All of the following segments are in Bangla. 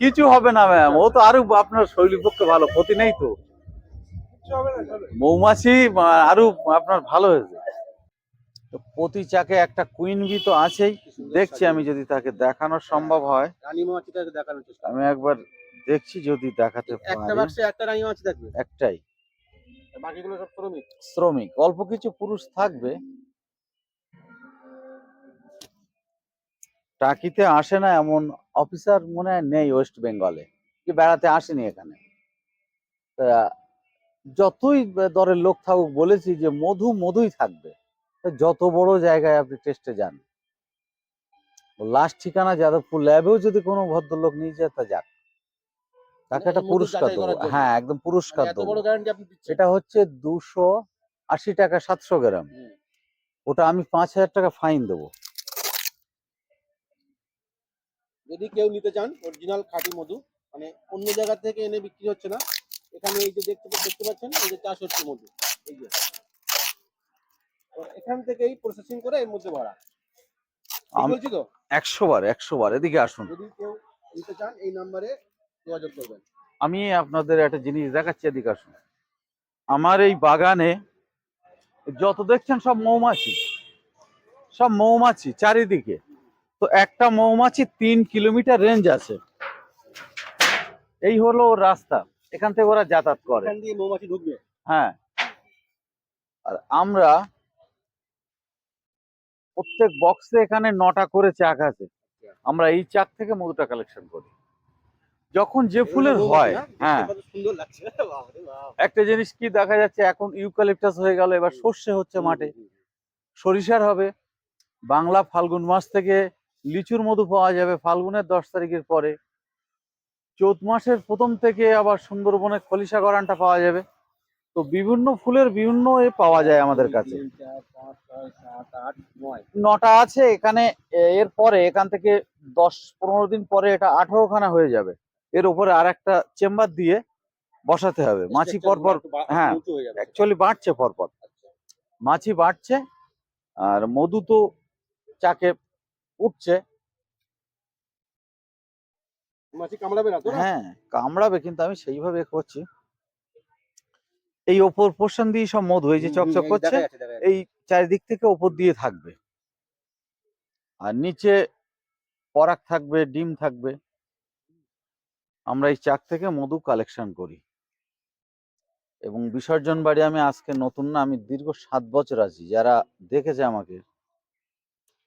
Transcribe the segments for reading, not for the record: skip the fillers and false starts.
কিছু হবে না ম্যাম, ও তো আরো আপনার শরীরের পক্ষে ভালো, ক্ষতি নেই তো। মৌমাছি আরো আপনার ভালো হয়েছে। তো প্রতি চাকে একটা কুইন বি তো আছেই, দেখছি আমি যদি তাকে দেখানো সম্ভব হয়। রানী মাছিটাকে দেখানোর চেষ্টা আমি একবার দেখছি যদি দেখাতে পারি। একটা বাক্সে একটা রানী মাছি থাকবে, একটাই। বাকিগুলো সব শ্রমিক। শ্রমিক অল্প কিছু পুরুষ থাকবে। টাকিতে আসে না এমন অফিসার মনে হয় নেই ওয়েস্ট বেঙ্গলে, কি বেড়াতে আসেনি এখানে। তা যতই দরের লোক থাকুক, বলেছি যে মধু মধুই থাকবে। যত বড় জায়গায় আপনি টেস্টে যান, লাস্ট ঠিকানা যাদবপুর ল্যাবেও যদি কোনো ভদ্রলোক নিয়ে যায় তা যাক, তাকে একটা পুরস্কার দেবো। হ্যাঁ, একদম পুরস্কার দেবো। এটা হচ্ছে 280 টাকা 700 গ্রাম। ওটা আমি 5000 টাকা ফাইন দেবো। যদি কেউ নিতে চান অরিজিনাল খাঁটি মধু, মানে অন্য জায়গা থেকে এনে বিক্রি হচ্ছে না, এখানে এই যে দেখতে পাচ্ছেন এই যে চাষ হচ্ছে মধু, এই যে এখান থেকেই প্রসেসিং করে এর মধ্যে ভরা। বলছি তো 100 বার এদিকে আসুন। যদি কেউ নিতে চান এই নম্বরে যোগাযোগ করবেন। আমি আপনাদের একটা জিনিস দেখাচ্ছি, এদিকে আসুন। আমার এই বাগানে যত দেখছেন সব মৌমাছি, সব মৌমাছি চারিদিকে। তো একটা মৌমাছি 3 কিলোমিটার রেঞ্জ আছে, এই হলো ওর রাস্তা, এখান থেকে ওরা যাতায়াত করে। এখান দিয়ে মৌমাছি ঢুকবে। হ্যাঁ, আর আমরা প্রত্যেক বক্সে এখানে 9টা করে চাক আছে। আমরা এই চাক থেকে মধুটা কালেকশন করি যখন যে ফুলের হয়। হ্যাঁ, সুন্দর লাগছে। একটা জিনিস কি দেখা যাচ্ছে, এখন ইউক্যালিপটাস হয়ে গেল, এবার সর্ষে হচ্ছে মাঠে, সরিষার হবে। বাংলা ফাল্গুন মাস থেকে লিচুর মধু পাওয়া যাবে ফাল্গুনের 10 তারিখের পরে। চৈত মাসের প্রথম থেকে আবার সুন্দরবনে খলিশা গরানটা পাওয়া যাবে। তো বিভিন্ন ফুলের বিভিন্ন এ পাওয়া যায় আমাদের কাছে। 9টা আছে এখানে। এরপরে এখান থেকে 10-15 দিন পরে এটা 18খানা হয়ে যাবে। এর উপরে আর একটা চেম্বার দিয়ে বসাতে হবে মাছি পরপর। হ্যাঁ, অ্যাকচুয়ালি বাড়ছে পরপর, মাছি বাড়ছে আর মধু তো চাকে উঠছে। মাছি কামড়াবে না তো? হ্যাঁ, কামড়াবে, কিন্তু আমি সেইভাবে করছি। এই ওপর পোর্শন দিয়ে সব মধু এই যে চকচক করছে, এই চারিদিক থেকে ওপর দিয়ে থাকবে, আর নিচে পরাগ থাকবে, ডিম থাকবে। আমরা এই চাক থেকে মধু কালেকশন করি। এবং বিসর্জন বাড়ি আমি আজকে নতুন না, আমি দীর্ঘ 7 বছর আছি। যারা দেখেছে আমাকে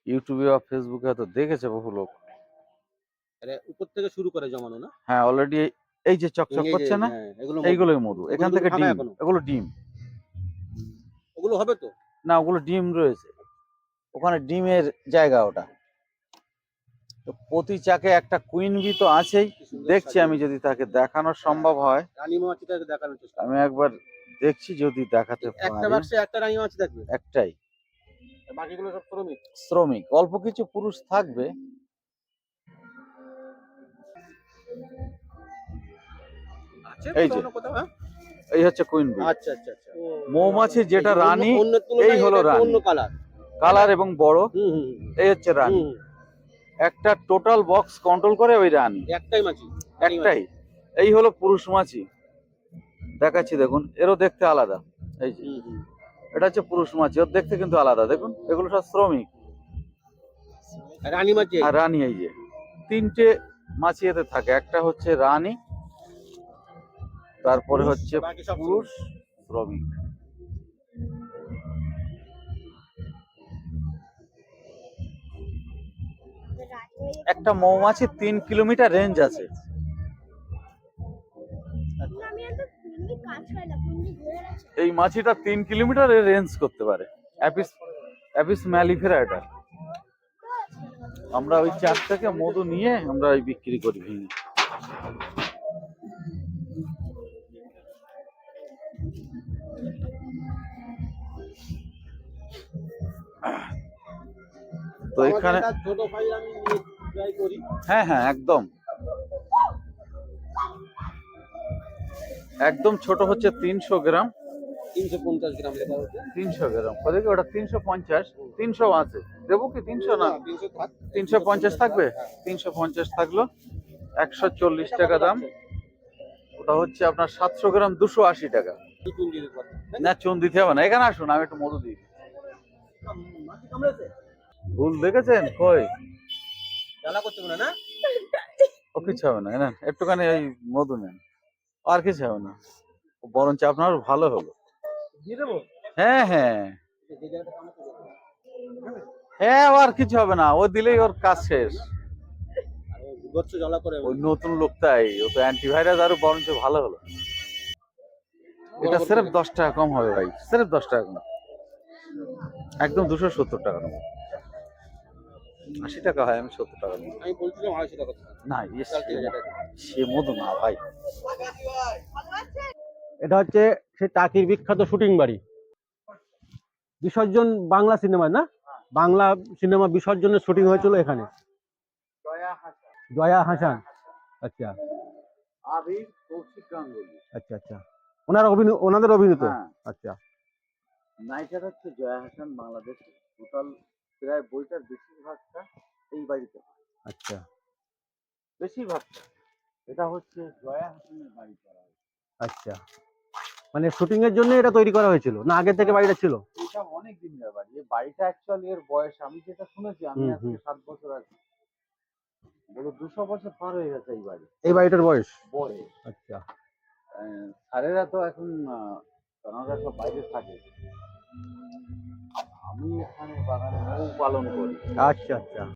ইউটিউবে বা ফেসবুকে হয়তো দেখেছে বহু লোক। উপর থেকে শুরু করে জমানো না? হ্যাঁ, অলরেডি এই যে চকচক করছে না, এইগুলোই মধু। এখান থেকে ডিম, এগুলো ডিম। ওগুলো হবে তো না, ওগুলো ডিম রয়েছে, ওখানে ডিমের জায়গা ওটা। তো প্রতি চাকে একটা কুইন বি তো আছেই, দেখছি আমি যদি তাকে দেখানো সম্ভব হয়। রানী মাছিটাকে দেখানোর চেষ্টা আমি একবার দেখছি যদি দেখাতে পারি। একটা বাক্সে একটা রানী মাছি থাকবে, একটাই। বাকিগুলো সব শ্রমিক। শ্রমিক অল্প কিছু পুরুষ থাকবে। এই যে এই হচ্ছে কুইন বি। আচ্ছা আচ্ছা আচ্ছা। মৌমাছি যেটা রানী, এই হলো রানী, অন্য কালার কালার এবং বড়। এই হচ্ছে রানী। একটা টোটাল বক্স কন্ট্রোল করে ওই রানী, একটাই মাছি, একটাই। এই হলো পুরুষ মাছি, দেখাচ্ছি দেখুন, এরও দেখতে আলাদা। এই যে এটা হচ্ছে পুরুষ মাছি, ওর দেখতে কিন্তু আলাদা। দেখুন, এগুলো সব শ্রমিক। রানী মাছি আর রানী এই যে 3টে মাছি এতে থাকে, একটা হচ্ছে রানী, তারপরে হচ্ছে পুরুষ শ্রমিক। একটা মৌমাছি 3 কিলোমিটার রেঞ্জ আছে। এই মাছিটা 3 কিলোমিটার রেঞ্জ করতে পারে। অ্যাপিস ম্যালিফেরা এটা। আমরা ওই চাক থেকে মধু নিয়ে আমরা ওই বিক্রি করি ভেঙে। তো এখানে ছোট ভাই আমি ট্রাই করি। হ্যাঁ হ্যাঁ, একদম একদম ছোট হচ্ছে 300 গ্রাম। 350 গ্রাম লেখা হচ্ছে। 300 গ্রাম ওদিকে ওটা 350, 300 আছে, দেবো কি 300 না 300 থাক। 350 থাকবে, 350 থাকলো, 140 টাকা দাম। ওটা হচ্ছে আপনার 700 গ্রাম 280 টাকা। চুন দিয়ে দিতে পারবেন। না চুন দিতে হবে না, এখানে আসুন আমি একটু মধু দিই। মাছি কামড়েছে? ভুল দেখেছেন কই, জ্বালা করতে হবে না? ও কিছু হবে না, নেন একটুখানি ওই মধু নেন, আর কিছু হবে না, ও বরঞ্চ আপনার ভালো হলো। দিয়ে দেবো? হ্যাঁ হ্যাঁ যে জায়গাটা কামড়েছে দেখো। হ্যাঁ, ও আর কিছু হবে না, ও দিলেই ওর কাজ শেষ। আর ও বিভৎস জ্বালা করে। ওই নতুন লোকটাই, ও তো অ্যান্টিভাইরাস, আরো বরঞ্চ ভালো হলো। এটা সির্ফ 10 টাকা কম হবে ভাই, সির্ফ 10 টাকা কম, একদম 270 টাকা নেবো। 80 টাকা হয়, আমি 70 টাকা নেবো। আমি বলছিলাম 250 টাকা। না ইয়ে চাল থেকে যেটা। সে মধু না ভাই। এটা হচ্ছে সেই টাকির বিখ্যাত শুটিং বাড়ি, বিসর্জন বাংলা সিনেমা না, বাংলা সিনেমা বিসর্জনের শুটিং হয়েছিল এখানে। জয়া হাসান, আচ্ছা আবির কৌশিক গাঙ্গুলি, আচ্ছা আচ্ছা, ওনাদের অভিনীত। হ্যাঁ। আচ্ছা নায়িকাটা হচ্ছে জয়া হাসান। বাংলাদেশে টোটাল প্রায় বইটার বেশিরভাগটা এই বাড়িতে হয়। আচ্ছা বেশিরভাগটা এটা হচ্ছে জয়া হাসানের বাড়ি করা হয়। আচ্ছা, মানে শুটিং এর জন্য এটা তৈরি করা হয়েছিল না আগে থেকে বাড়িটা ছিল? এটা অনেক দিনের বাড়ি, এই বাড়িটা অ্যাকচুয়ালি এর বয়স আমি যেটা শুনেছি, আমি হুম, আজকে 7 বছর আছি, বলো 200 বছর পার হয়ে গেছে এই বাড়ি এই বাড়িটার বয়স। বয়স। আচ্ছা স্যারেরা তো এখন ওনারা সব বাইরে থাকে, আমি এখানে বাগানে মৌ পালন করি। আচ্ছা আচ্ছা।